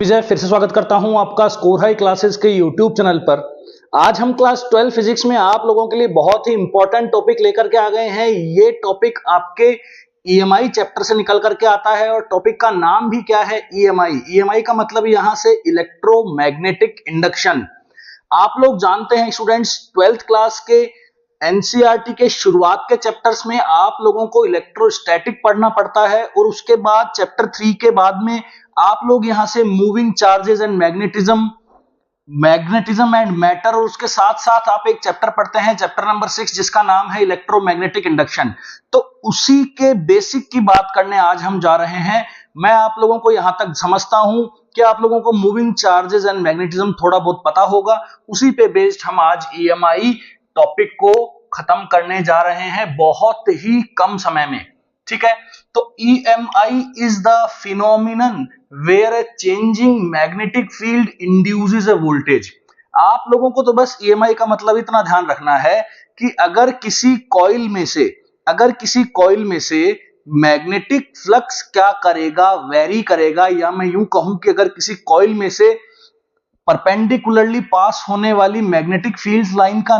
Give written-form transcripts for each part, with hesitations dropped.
विजय फिर से स्वागत करता हूं आपका स्कोर हाई क्लासेस के यूट्यूब चैनल पर। आज हम क्लास 12 फिजिक्स में आप लोगों के लिए बहुत ही इंपॉर्टेंट टॉपिक लेकर के आ गए हैं। ये टॉपिक आपके ईएमआई चैप्टर से निकल करके आता है और टॉपिक का नाम भी क्या है, ईएमआई। ईएमआई का मतलब यहां से इलेक्ट्रोमैग्नेटिक इंडक्शन। आप लोग जानते हैं स्टूडेंट्स, 12th क्लास के एनसीईआरटी के शुरुआत के चैप्टर्स में आप लोगों को इलेक्ट्रोस्टैटिक पढ़ना पड़ता है और उसके बाद चैप्टर 3 के बाद में आप लोग यहां से moving charges and magnetism and matter, और उसके साथ साथ आप एक चैप्टर पढ़ते हैं, चैप्टर नंबर 6, जिसका नाम है इलेक्ट्रोमैग्नेटिक इंडक्शन। तो उसी के बेसिक की बात करने आज हम जा रहे हैं। मैं आप लोगों को यहां तक समझता हूं कि आप लोगों को मूविंग चार्जेस एंड मैग्नेटिज्म थोड़ा बहुत पता होगा। उसी पे बेस्ड हम आज ईएमआई टॉपिक को खत्म करने जा रहे हैं बहुत ही कम समय में, ठीक है। तो EMI is the phenomenon where a changing magnetic field induces a voltage। आप लोगों को तो बस EMI का मतलब इतना ध्यान रखना है कि अगर किसी कॉइल में से मैग्नेटिक फ्लक्स क्या करेगा, वेरी करेगा, या मैं यूं कहूं कि अगर किसी कॉइल में से परपेंडिकुलरली पास होने वाली मैग्नेटिक फील्ड लाइन का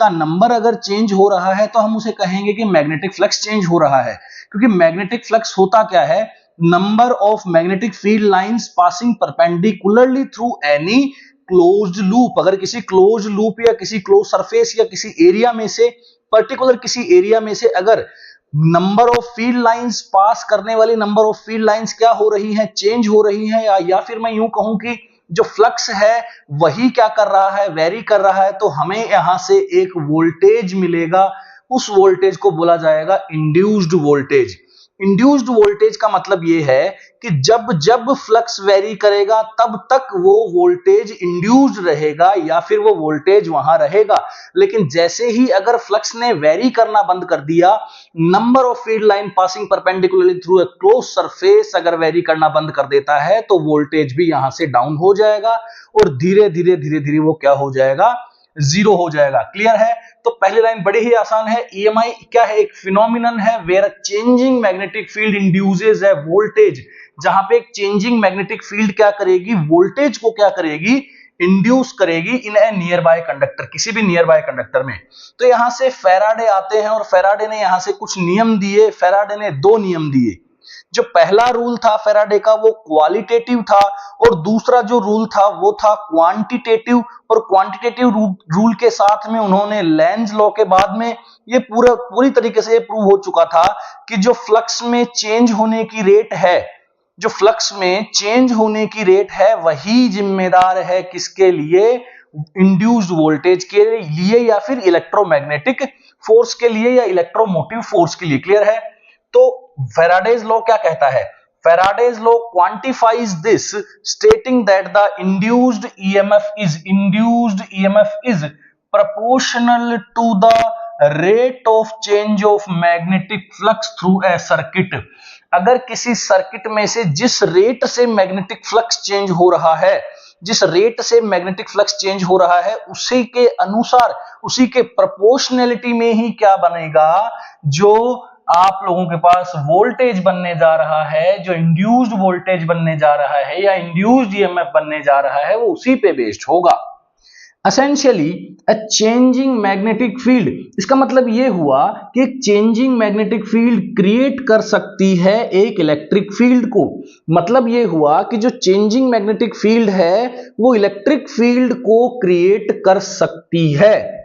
नंबर, अगर चेंज हो रहा है तो हम उसे कहेंगे कि मैग्नेटिक फ्लक्स चेंज हो रहा है। क्योंकि मैग्नेटिक फ्लक्स होता क्या है, number of magnetic field lines passing perpendicularly through any closed loop. अगर किसी क्लोज्ड लूप या किसी क्लोज सरफेस या किसी एरिया में से, पर्टिकुलर किसी एरिया में से अगर नंबर ऑफ फील्ड लाइंस, पास करने वाली नंबर ऑफ फील्ड लाइंस क्या हो रही हैं, चेंज हो रही हैं, या फिर मैं यूं कहूं कि जो फ्लक्स है वही क्या कर रहा है, वेरी कर रहा है, तो हमें यहां से एक वोल्टेज मिलेगा। उस वोल्टेज को बोला जाएगा इंड्यूस्ड वोल्टेज। इंड्यूस्ड वोल्टेज का मतलब यह है कि जब जब फ्लक्स वेरी करेगा तब तक वो वोल्टेज इंड्यूस्ड रहेगा या फिर वो वोल्टेज वहां रहेगा। लेकिन जैसे ही अगर फ्लक्स ने वेरी करना बंद कर दिया, number of field line passing perpendicularly through a close surface अगर वेरी करना बंद कर देता है तो वोल्टेज भी यहां से डाउन हो जाएगा और धीरे धीरे वो क्या हो जाएगा, जीरो हो जाएगा। क्लियर है? तो पहली लाइन बड़ी ही आसान है। ईएमआई क्या है? एक फिनोमिनन है where changing magnetic field induces a voltage. जहां पे एक चेंजिंग मैग्नेटिक फील्ड क्या करेगी, वोल्टेज को क्या करेगी, इंड्यूस करेगी इन ए नियर बाय कंडक्टर, किसी भी नियर बाय कंडक्टर में। तो यहां से फैराडे आते हैं और फैराडे ने यहां से कुछ नियम दिए। फैराडे ने 2 नियम दिए। जो पहला रूल था फैराडे का वो क्वालिटेटिव था और दूसरा जो रूल था वो था क्वांटिटेटिव। और क्वांटिटेटिव रूल के साथ में उन्होंने लेंज लॉ के बाद में ये पूरी तरीके से प्रूव हो चुका था कि जो फ्लक्स में चेंज होने की रेट है, वही जिम्मेदार है किसके लिए, इंड्यूस्ड वोल्टेज के लिए या फिर इलेक्ट्रोमैग्नेटिक फोर्स के लिए या इलेक्ट्रोमोटिव फोर्स के लिए। क्लियर है? तो फैराडेज लॉ क्या कहता है? Faraday's law quantifies this, stating that the induced EMF is proportional to the rate of change of magnetic flux through a circuit। अगर किसी सर्किट में से जिस रेट से मैग्नेटिक फ्लक्स चेंज हो रहा है, उसी के अनुसार, उसी के प्रोपोर्शनलिटी में ही क्या बनेगा, जो आप लोगों के पास वोल्टेज बनने जा रहा है, जो इंड्यूस्ड वोल्टेज बनने जा रहा है या इंड्यूस्ड ईएमएफ बनने जा रहा है, वो उसी पे बेस्ड होगा। Essentially a changing magnetic field, इसका मतलब ये हुआ कि एक चेंजिंग मैग्नेटिक फील्ड क्रिएट कर सकती है एक इलेक्ट्रिक फील्ड को। मतलब ये हुआ कि जो चेंजिंग मैग्नेटिक फील्ड है वो इलेक्ट्रिक फील्ड को क्रिएट कर सकती है,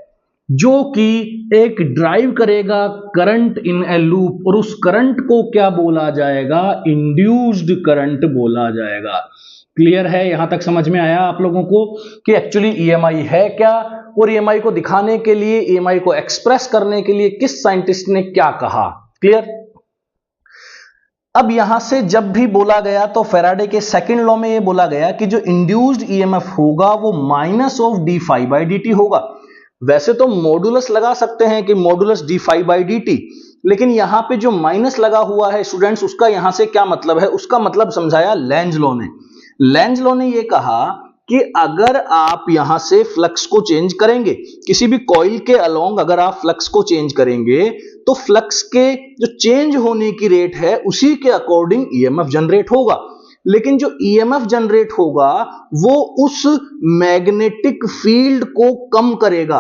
जो कि एक ड्राइव करेगा करंट इन ए लूप, और उस करंट को क्या बोला जाएगा, इंड्यूस्ड करंट बोला जाएगा। क्लियर है? यहां तक समझ में आया आप लोगों को कि एक्चुअली ईएमआई है क्या, और ईएमआई को दिखाने के लिए, ईएमआई को एक्सप्रेस करने के लिए किस साइंटिस्ट ने क्या कहा। क्लियर? अब यहां से जब भी बोला गया तो फैराडे के सेकंड लॉ में यह बोला गया कि जो इंड्यूस्ड ईएमएफ होगा वो minus of D phi by D T होगा। वैसे तो मॉडुलस लगा सकते हैं कि modulus D phi by D T, लेकिन यहां पे जो माइनस लगा हुआ है स्टूडेंट्स, उसका यहां से क्या मतलब है, उसका मतलब समझाया लेंज लॉ ने। लेंज लॉ ने यह कहा कि अगर आप यहां से फ्लक्स को चेंज करेंगे, किसी भी कॉइल के अलोंग अगर आप फ्लक्स को चेंज करेंगे तो फ्लक्स के जो चेंज होने की रेट है उसी के अकॉर्डिंग ईएमएफ जनरेट होगा। लेकिन जो ईएमएफ जनरेट होगा वो उस मैग्नेटिक फील्ड को कम करेगा।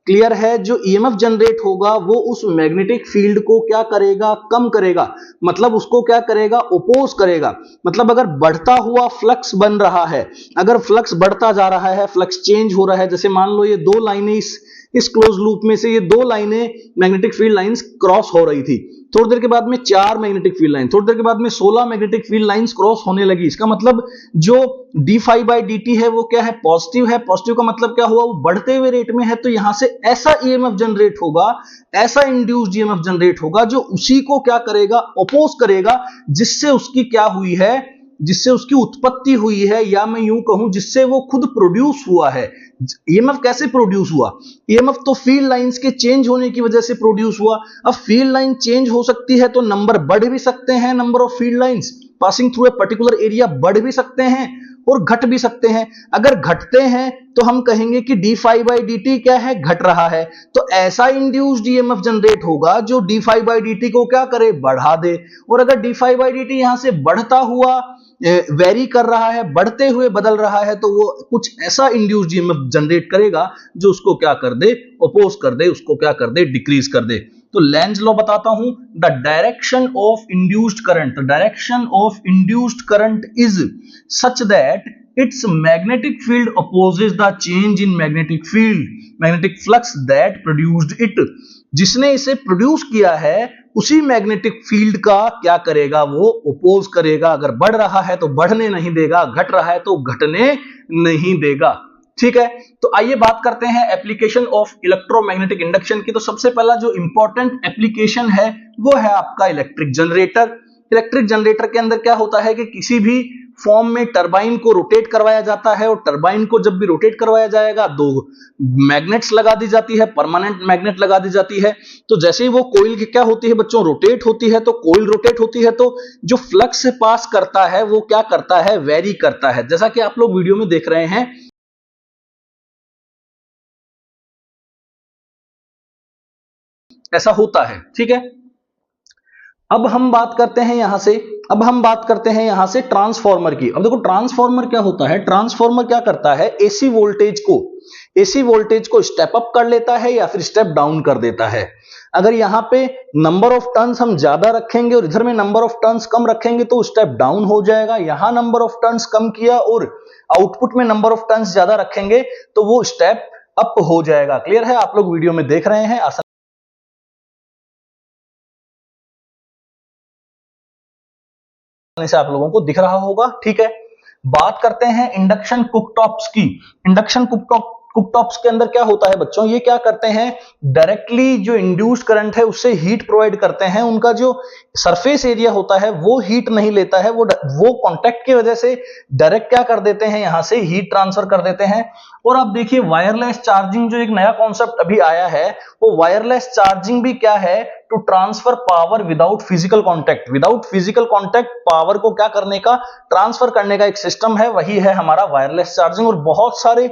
क्लियर है? जो ईएमएफ जनरेट होगा वो उस मैग्नेटिक फील्ड को क्या करेगा? कम करेगा। मतलब उसको क्या करेगा? ओपोज करेगा। मतलब अगर बढ़ता हुआ फ्लक्स बन रहा है, अगर फ्लक्स बढ़ता जा रहा है, फ्लक्स चेंज हो रहा है, जैसे मान लो ये दो लाइनें इस क्लोज लूप में से ये दो लाइनें मैग्नेटिक फील्ड लाइंस क्रॉस हो रही थी, थोड़ी देर के बाद में 4 मैग्नेटिक फील्ड लाइन, थोड़ी देर के बाद में 16 मैग्नेटिक फील्ड लाइंस क्रॉस होने लगी। इसका मतलब जो d बाई dt है वो क्या है? पॉजिटिव है। पॉजिटिव का मतलब क्या हुआ? वो बढ़ते हुए रेट में है, तो यहां से ऐसा ईएमएफ जनरेट होगा, ऐसा इंड्यूस्ड ईएमएफ जनरेट होगा जो उसी को क्या करेगा? अपोज करेगा, जिससे उसकी क्या हुई है? जिससे उसकी उत्पत्ति हुई है, या मैं यूं कहूं जिससे वो खुद प्रोड्यूस हुआ है। ईएमएफ कैसे प्रोड्यूस हुआ? ईएमएफ तो फील्ड लाइंस के चेंज होने की वजह से प्रोड्यूस हुआ। अब फील्ड लाइन चेंज हो सकती है तो नंबर बढ़ भी सकते हैं, number of field lines passing through a particular area बढ़ भी सकते हैं और घट भी सकते हैं। अगर घटते हैं तो हम कहेंगे कि d phi by dt क्या है? घट रहा है। तो ऐसा इंड्यूस्ड ईएमएफ जनरेट होगा जो d phi by dt को क्या करे? बढ़ा दे। और अगर d phi by dt यहां से बढ़ता हुआ वेरी कर रहा है, बढ़ते हुए बदल रहा है, तो वो कुछ ऐसा इंड्यूस्ड ईएमएफ जनरेट करेगा जो उसको क्या कर दे? अपोज कर दे, उसको क्या कर दे? डिक्रीज कर दे। तो लेंज लॉ बताता हूं, the direction of induced current, the direction of induced current is such that its magnetic field opposes the change in magnetic flux that produced it। जिसने इसे प्रोड्यूस किया है उसी मैग्नेटिक फील्ड का क्या करेगा? वो ओपोज करेगा। अगर बढ़ रहा है तो बढ़ने नहीं देगा, घट रहा है तो घटने नहीं देगा। ठीक है, तो आइए बात करते हैं एप्लीकेशन ऑफ इलेक्ट्रोमैग्नेटिक इंडक्शन की। तो सबसे पहला जो इंपॉर्टेंट एप्लीकेशन है वो है आपका इलेक्ट्रिक जनरेटर। इलेक्ट्रिक जनरेटर के अंदर क्या होता है कि किसी भी फॉर्म में टरबाइन को रोटेट करवाया जाता है, और टरबाइन को जब भी रोटेट करवाया जाएगा दो मैग्नेट्स लगा दी जाती है, परमानेंट मैग्नेट लगा दी जाती है। तो जैसे ही वो कोइल की क्या होती है बच्चों? रोटेट होती है। तो कोइल रोटेट होती है तो जो फ्लक्स पास करता है वो क्या करता है? वेरी करता है। जैसा कि आप लोग वीडियो में देख रहे हैं, ऐसा होता है। ठीक है, अब हम बात करते हैं यहां से ट्रांसफार्मर की। अब देखो ट्रांसफार्मर क्या होता है? ट्रांसफार्मर क्या करता है? एसी वोल्टेज को स्टेप अप कर लेता है या फिर स्टेप डाउन कर देता है। अगर यहां पे नंबर ऑफ टर्न्स हम ज्यादा रखेंगे और इधर में नंबर ऑफ टर्न्स कम रखेंगे तो स्टेप डाउन हो जाएगा। यहां नंबर ऑफ टर्न्स कम किया और आउटपुट में नंबर ऑफ टर्न्स ज्यादा रखेंगे तो वो स्टेप अप हो जाएगा। क्लियर है? आप लोग वीडियो में देख रहे हैं, से आप लोगों को दिख रहा होगा। ठीक है, बात करते हैं इंडक्शन कुकटॉप्स की। इंडक्शन कुकटॉप्स के अंदर क्या होता है बच्चों? ये क्या करते हैं? डायरेक्टली जो इंड्यूस्ड करंट है उससे हीट प्रोवाइड करते हैं। उनका जो सरफेस एरिया होता है वो हीट नहीं लेता है, वो कांटेक्ट की वजह से डायरेक्ट क्या कर देते हैं? यहां से हीट ट्रांसफर कर देते हैं। और आप देखिए वायरलेस चार्जिंग जो एक नया कॉन्सेप्ट अभी आया है, वो वायरलेस चार्जिंग भी क्या है? To transfer power without physical contact. Without physical contact power को क्या करने का? ट्रांसफर करने का एक सिस्टम है, वही है हमारा वायरलेस चार्जिंग। और बहुत सारे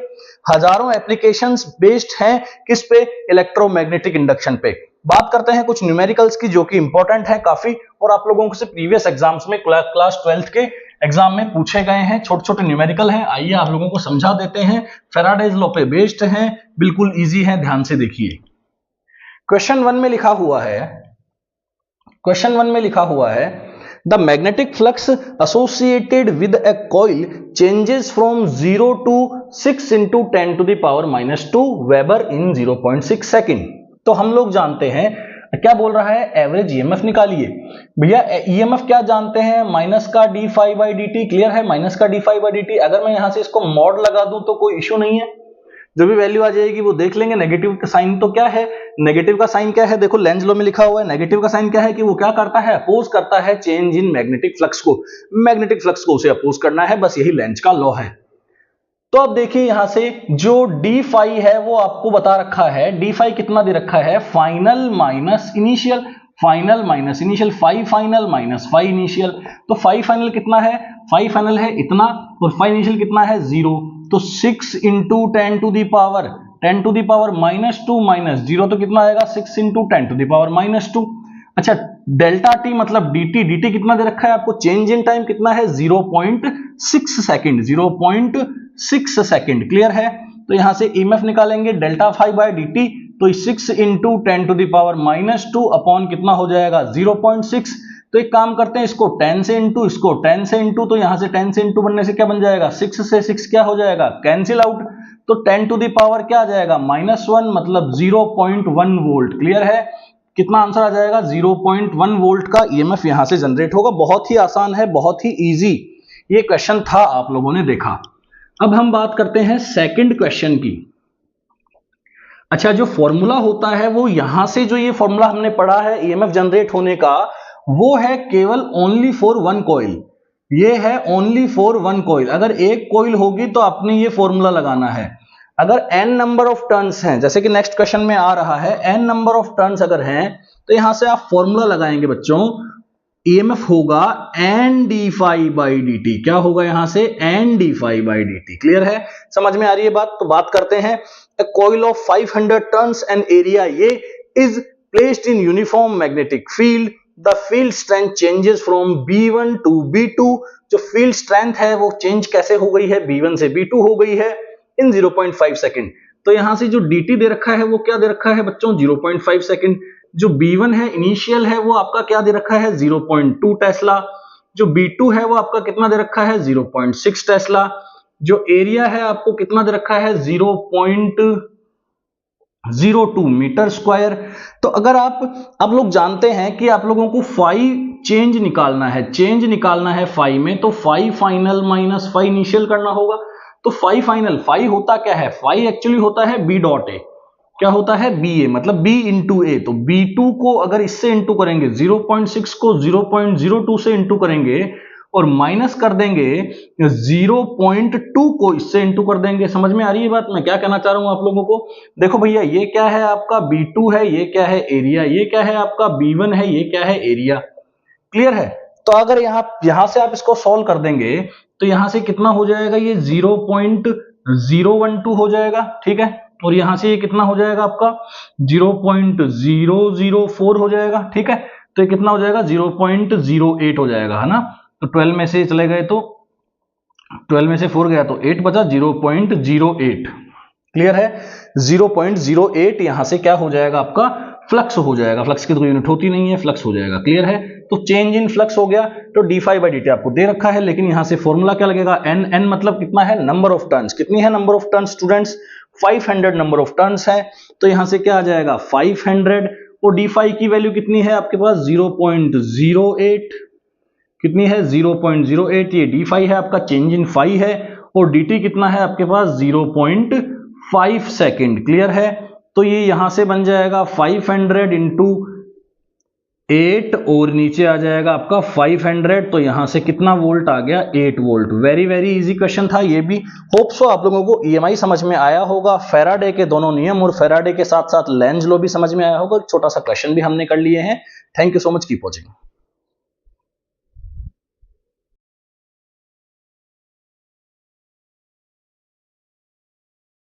हजारों एप्लीकेशंस बेस्ड हैं किस पे? इलेक्ट्रोमैग्नेटिक इंडक्शन पे। बात करते हैं कुछ न्यूमेरिकल्स की जो कि इंपॉर्टेंट है काफी, और आप लोगों से प्रीवियस एग्जाम्स में क्लास 12th के एग्जाम में पूछे गए हैं। छोटे छोटे न्यूमेरिकल हैं, आइए आप लोगों को समझा देते हैं। फैराडेज लॉ पे बेस्ड हैं, बिल्कुल इजी है, ध्यान से देखिए। क्वेश्चन 1 में लिखा हुआ है the magnetic flux associated with A coil changes from 0 to 6 into 10 to the power -2 weber in 0.6 second. तो हम लोग जानते हैं, क्या बोल रहा है? एवरेज ईएमएफ निकालिए। भैया ईएमएफ क्या जानते हैं? माइनस का d phi by dt। Clear है? माइनस का d phi by dt। अगर मैं यहां से इसको मॉड लगा दूं तो कोई इश्यू नहीं है, जो भी वैल्यू आ जाएगी वो देख लेंगे। नेगेटिव का साइन तो क्या है? नेगेटिव का साइन क्या है? देखो लेंज लॉ में लिखा हुआ है, नेगेटिव का साइन क्या है कि वो क्या करता है? अपोज करता है चेंज इन मैग्नेटिक फ्लक्स को। मैग्नेटिक फ्लक्स को उसे अपोज करना है, बस यही लेंज का लॉ है। तो अब देखिए यहां से जो d phi है वो आपको बता रखा है। d phi कितना दे रखा है? Final minus initial, final minus initial, phi final minus phi initial. तो फाई फाइनल कितना है? फाई फाइनल है इतना, और फाई इनिशियल कितना है? 0। तो 6 into 10 to the power -2 minus 0 तो कितना आएगा 6 इंटू 10 टू दी पावर -2। अच्छा डेल्टा टी मतलब dt कितना दे रखा है आपको, चेंज इन टाइम कितना है 0.6 सेकंड, 0.6 सेकंड, क्लियर है। तो यहां से ईएमएफ निकालेंगे डेल्टा फाई बाय dt, तो 6 into 10 to the power -2 upon कितना हो जाएगा 0.6। तो एक काम करते हैं, इसको 10 से इंटू, इसको 10 से इंटू, तो यहां से 10 से इंटू बनने से क्या बन जाएगा 6 से 6 क्या हो जाएगा कैंसिल आउट, तो 10 टू दी पावर क्या आ जाएगा -1 मतलब 0.1 वोल्ट, क्लियर है। कितना आंसर आ जाएगा 0.1 वोल्ट का ईएमएफ यहां से जनरेट होगा। बहुत ही आसान है, बहुत ही इजी ये क्वेश्चन था, आप लोगों ने देखा। अब हम बात करते हैं सेकंड क्वेश्चन की। अच्छा जो फॉर्मूला होता है वो यहां से, जो ये फॉर्मूला हमने पढ़ा है ईएमएफ जनरेट होने का, वो है केवल ओनली फॉर वन कॉइल, ये है ओनली फॉर वन कॉइल। अगर एक कॉइल होगी तो आपने ये फॉर्मूला लगाना है। अगर n नंबर ऑफ टर्न्स हैं, जैसे कि नेक्स्ट क्वेश्चन में आ रहा है n नंबर ऑफ टर्न्स अगर हैं, तो यहां से आप फॉर्मूला लगाएंगे बच्चों, ईएमएफ होगा n d phi by dt। क्या होगा यहां से n d phi by dt, clear है, समझ में आ रही है बात। तो बात करते हैं, a coil of 500 turns and area A is placed in uniform magnetic field, the field strength changes from B1 to B2। जो फील्ड स्ट्रेंथ है वो चेंज कैसे हो गई है, B1 से B2 हो गई है इन 0.5 सेकंड। तो यहां से जो dt दे रखा है वो क्या दे रखा है बच्चों 0.5 सेकंड। जो B1 है इनिशियल है वो आपका क्या दे रखा है 0.2 टेस्ला। जो B2 है वो आपका कितना दे रखा है 0.6 टेस्ला। जो एरिया है आपको कितना दे रखा है 0.02 मीटर स्क्वायर। तो अगर आप लोग जानते हैं कि आप लोगों को फाई चेंज निकालना है, चेंज निकालना है फाई में, तो phi final minus phi initial करना होगा। तो फाई फाइनल, फाई होता क्या है, फाई एक्चुअली होता है बी डॉट ए। क्या होता है बी ए मतलब बी इंटू ए। तो B2 को अगर इससे इंटू करेंगे, 0.6 को 0.02 से इंटू करेंगे और माइनस कर देंगे 0.2 को इससे इंटू कर देंगे। समझ में आ रही है बात, मैं क्या कहना चाह रहा हूं आप लोगों को। देखो भैया ये क्या है आपका B2 है, ये क्या है एरिया, ये क्या है आपका B1 है, ये क्या है एरिया, क्लियर है। तो अगर यहां से आप इसको सॉल्व कर देंगे तो यहां से कितना हो जाएगा, ये 0.012 हो जाएगा, ठीक है। और यहां से ये कितना हो जाएगा आपका 0.004 हो जाएगा, ठीक है। तो ये कितना हो जाएगा 0.08 हो जाएगा, है ना। तो 12 में से चले गए तो 12 में से 4 गया तो 8 बचा, 0.08, क्लियर है। 0.08 यहां से क्या हो जाएगा आपका फ्लक्स हो जाएगा। फ्लक्स की तो यूनिट होती नहीं है, फ्लक्स हो जाएगा, क्लियर है। तो चेंज इन फ्लक्स हो गया। तो d फाई बाई dt आपको दे रखा है, लेकिन यहां से फॉर्मूला क्या लगेगा n मतलब कितना है नंबर ऑफ टर्न्स। कितनी है number of turns students 500 number of turns है। तो यहां से क्या आ जाएगा 500 और d फाई की वैल्यू कितनी है आपके पास 0.08, कितनी है 0.08। ये d फाई है आपका, चेंज इन फाई है, और dt कितना है आपके पास 0.5 सेकेंड, क्लियर है। तो ये यहां से बन जाएगा 500 इंटू 8 और नीचे आ जाएगा आपका 500। तो यहां से कितना वोल्ट आ गया 8 volt. Very very easy question था ये भी। होप सो आप लोगों को ईएमआई समझ में आया होगा, फैराडे के दोनों नियम और फैराडे के साथ साथ लेंज लॉ भी समझ में आया होगा। छोटा सा क्वेश्चन भी हमने कर लिए हैं। Thank you so much, keep watching.